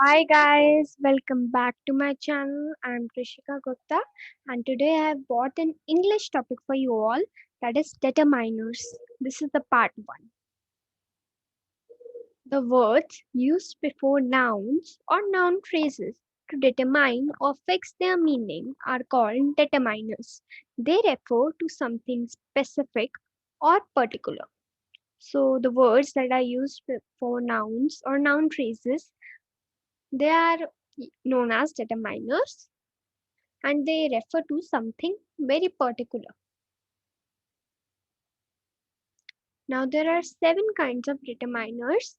Hi guys, welcome back to my channel. I'm Krishika Gupta and today I have brought an English topic for you all, that is determiners. This is the part 1. The words used before nouns or noun phrases to determine or fix their meaning are called determiners. They refer to something specific or particular. So the words that are used for nouns or noun phrases, they are known as determiners and they refer to something very particular. Now, there are 7 kinds of determiners: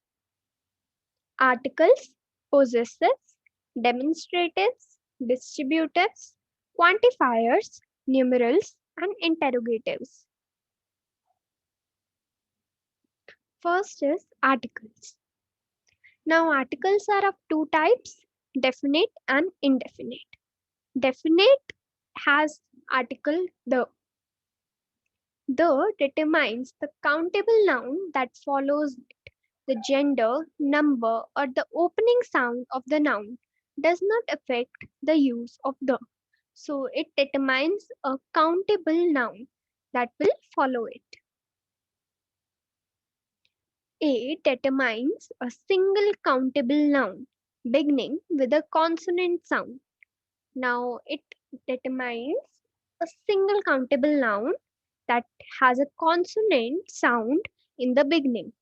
articles, possessives, demonstratives, distributives, quantifiers, numerals, and interrogatives. First is articles. Now, articles are of 2 types: definite and indefinite. Definite has article the. The determines the countable noun that follows the gender, number, or the opening sound of the noun does not affect the use of the. So it determines a countable noun that will follow it. A determines a single countable noun beginning with a consonant sound. Now it determines a single countable noun that has a consonant sound in the beginning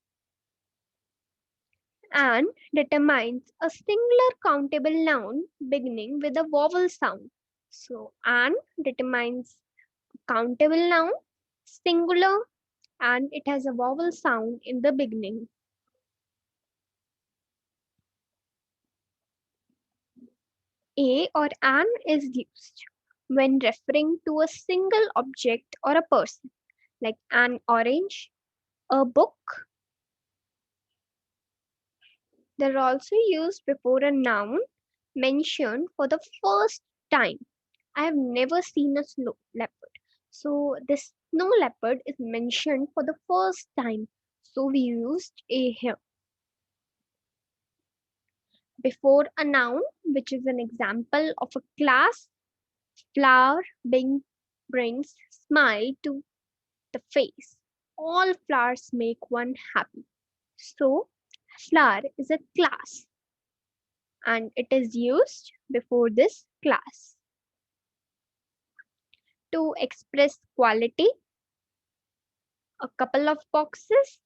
and determines a singular countable noun beginning with a vowel sound. So, and determines countable noun, singular, and it has a vowel sound in the beginning. A or an is used when referring to a single object or a person, like an orange, a book. They're also used before a noun mentioned for the first time. I have never seen a snow leopard. So this snow leopard is mentioned for the first time. So we used a here before a noun, which is an example of a class. Flower brings smile to the face. All flowers make one happy. So flower is a class and it is used before this class to express quality. A couple of boxes,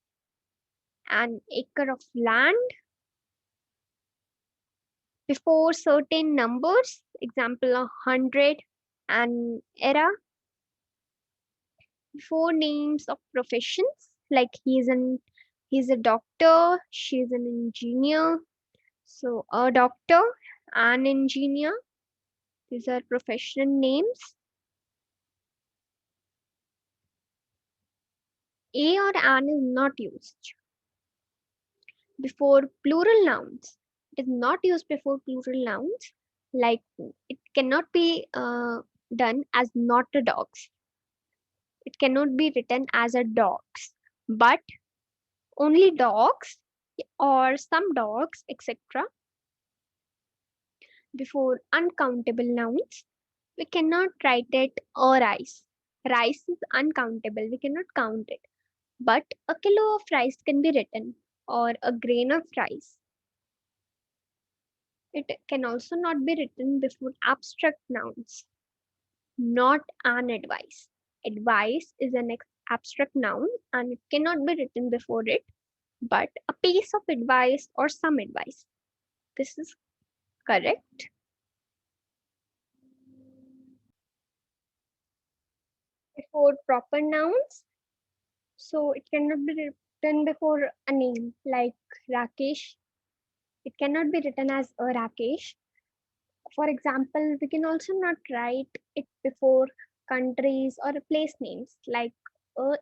an acre of land, before certain numbers, example 100, an era, before names of professions like he's a doctor, she's an engineer. So a doctor, an engineer, these are profession names. A or an is not used before plural nouns. It is not used before plural nouns, like it cannot be done as not a dogs. It cannot be written as a dogs, but only dogs or some dogs, etc. Before uncountable nouns, we cannot write it or rice. Rice is uncountable, we cannot count it. But a kilo of rice can be written, or a grain of rice. It can also not be written before abstract nouns, not an advice. Advice is an abstract noun and it cannot be written before it, but a piece of advice or some advice. This is correct. Before proper nouns, so it cannot be written before a name like Rakesh. It cannot be written as a Rakesh. For example, we can also not write it before countries or place names like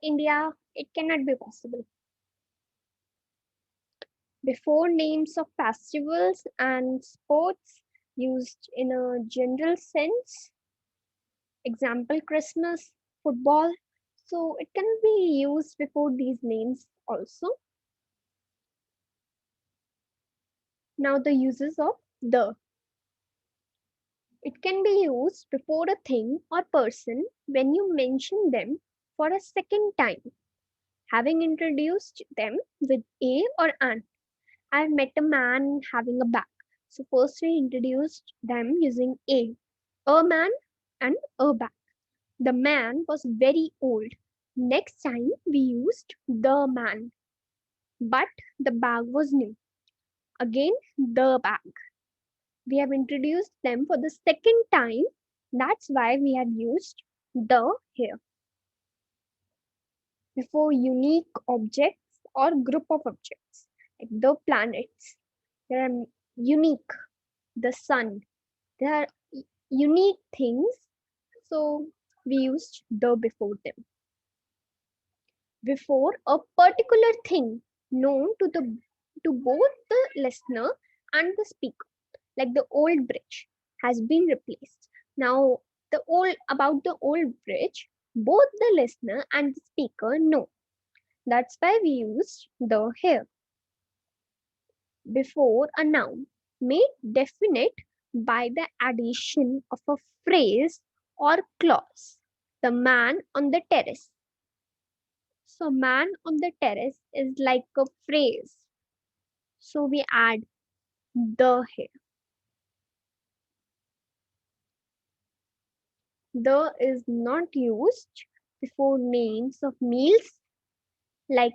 India. It cannot be possible. Before names of festivals and sports used in a general sense, example Christmas, football. So it can be used before these names also. Now the uses of The. It can be used before a thing or person when you mention them for a second time, having introduced them with a or an. I met a man having a bag. So first we introduced them using a man and a bag. The man was very old. Next time we used the man, but the bag was new. Again, the bag. We have introduced them for the second time. That's why we have used the here. Before unique objects or group of objects, like the planets, they are unique. The sun, they are unique things. So we used the before them. Before a particular thing known to both the listener and the speaker, like the old bridge has been replaced. Now, the old bridge, both the listener and the speaker know. That's why we use the here. Before a noun, made definite by the addition of a phrase or clause. The man on the terrace. So, man on the terrace is like a phrase. So, we add the here. The is not used before names of meals like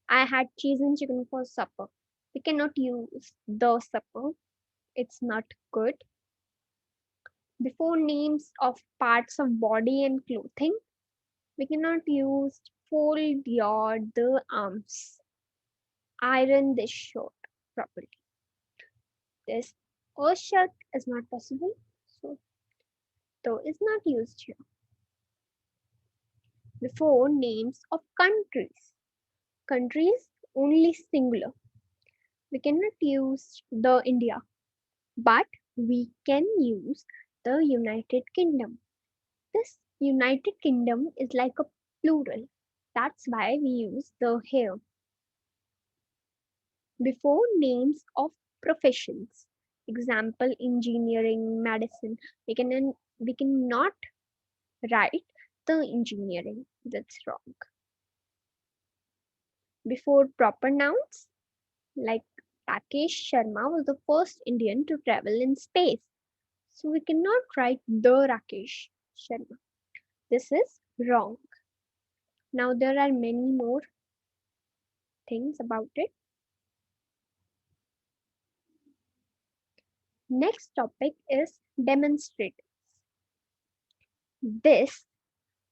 I had cheese and chicken for supper. We cannot use the supper, it's not good. Before names of parts of body and clothing, we cannot use fold your the arms, iron this shirt properly. This or shirt is not possible, so though is not used here. Before names of countries only singular. We cannot use the India, but we can use the United Kingdom. This United Kingdom is like a plural. That's why we use the here. Before names of professions, example engineering, medicine, we cannot write the engineering. That's wrong. Before proper nouns, like Rakesh Sharma was the first Indian to travel in space. So we cannot write the Rakesh Sharma. This is wrong. Now there are many more things about it. Next topic is demonstratives. This,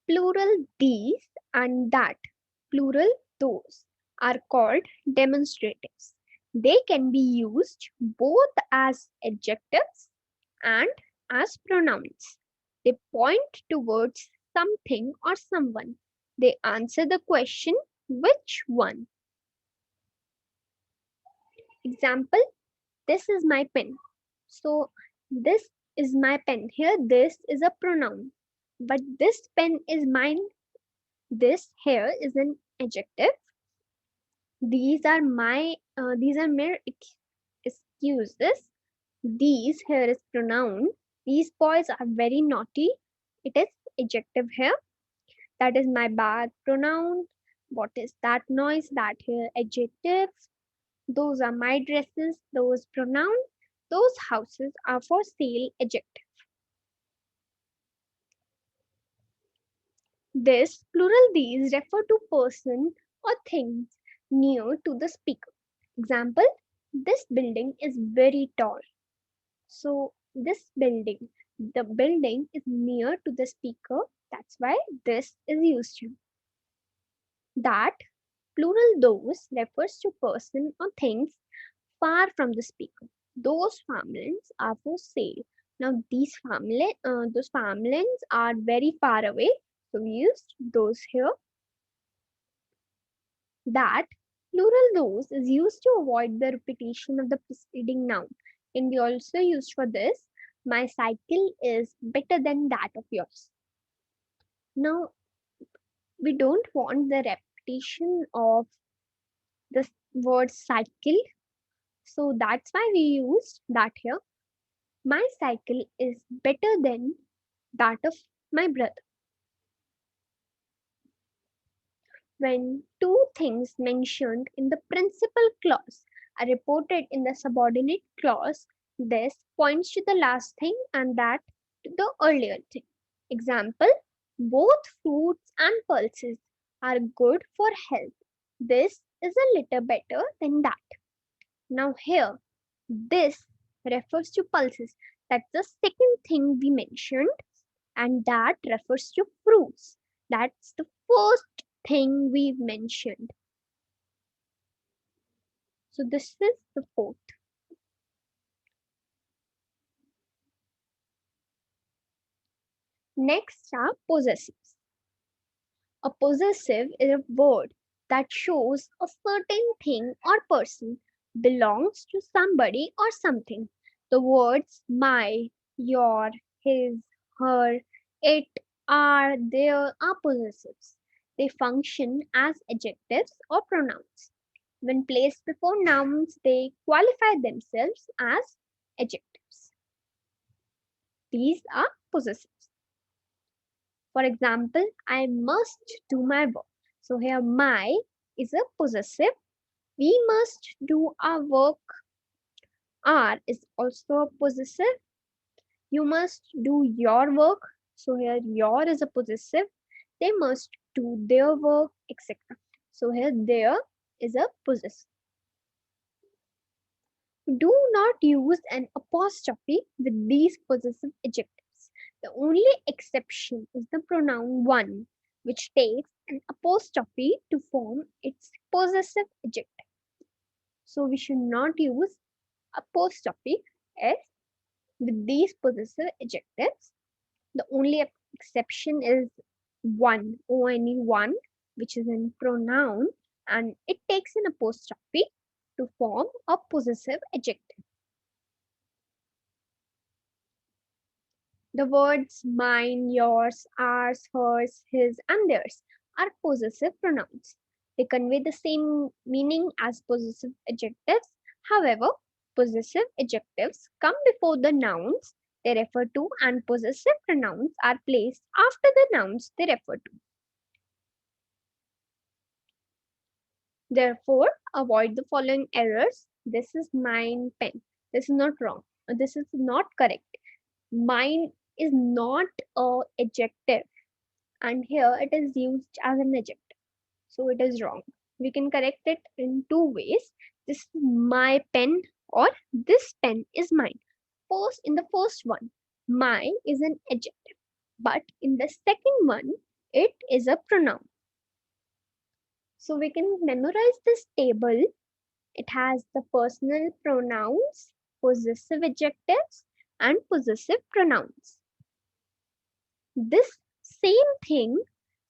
plural these, and that, plural those, are called demonstratives. They can be used both as adjectives and as pronouns. They point towards something or someone. They answer the question, which one? Example, this is my pen. So, this is my pen. Here, this is a pronoun. But this pen is mine. This here is an adjective. These are mere excuses. These here is pronoun. These boys are very naughty. It is adjective here. That is my bag, pronoun. What is that noise? That here adjective. Those are my dresses. Those pronoun. Those houses are for sale, adjective. This plural these refer to person or things near to the speaker. Example, this building is very tall. So this building, the building is near to the speaker. That's why this is used here. That plural those refers to person or things far from the speaker. Those farmlands are for sale. Now those farmlands are very far away. So we used those here. That plural those is used to avoid the repetition of the preceding noun. Can be also used for this. My cycle is better than that of yours. Now we don't want the repetition of the word cycle. So that's why we used that here. My cycle is better than that of my brother. When two things mentioned in the principal clause are reported in the subordinate clause, this points to the last thing and that to the earlier thing. Example, both fruits and pulses are good for health. This is a little better than that. Now, here, this refers to pulses. That's the second thing we mentioned, and that refers to fruits. That's the first thing we mentioned. So, this is the fourth. Next are possessives. A possessive is a word that shows a certain thing or person belongs to somebody or something. The words my, your, his, her, it, are, their are possessives. They function as adjectives or pronouns. When placed before nouns, they qualify themselves as adjectives. These are possessives. For example, I must do my work. So here my is a possessive. We must do our work. Are is also a possessive. You must do your work. So here your is a possessive. They must do their work, etc. So here their is a possessive. Do not use an apostrophe with these possessive adjectives. The only exception is the pronoun one, which takes an apostrophe to form its possessive adjective. So we should not use apostrophe s with these possessive adjectives. The only exception is one, only one, which is a pronoun and it takes an apostrophe to form a possessive adjective. The words mine, yours, ours, hers, his, and theirs are possessive pronouns. They convey the same meaning as possessive adjectives. However, possessive adjectives come before the nouns they refer to, and possessive pronouns are placed after the nouns they refer to. Therefore, avoid the following errors. This is mine pen. This is not wrong. This is not correct. Mine is not a adjective and here it is used as an adjective. So it is wrong. We can correct it in two ways. This is my pen or this pen is mine. First, in the first one, my is an adjective, but in the second one, it is a pronoun. So we can memorize this table. It has the personal pronouns, possessive adjectives, and possessive pronouns. This same thing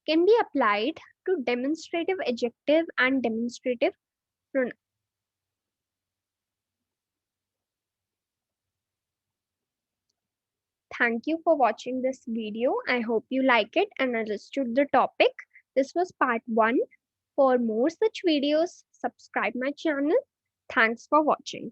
can be applied to demonstrative adjective and demonstrative pronoun. Thank you for watching this video. I hope you like it and understood the topic. This was part 1. For more such videos, subscribe my channel. Thanks for watching.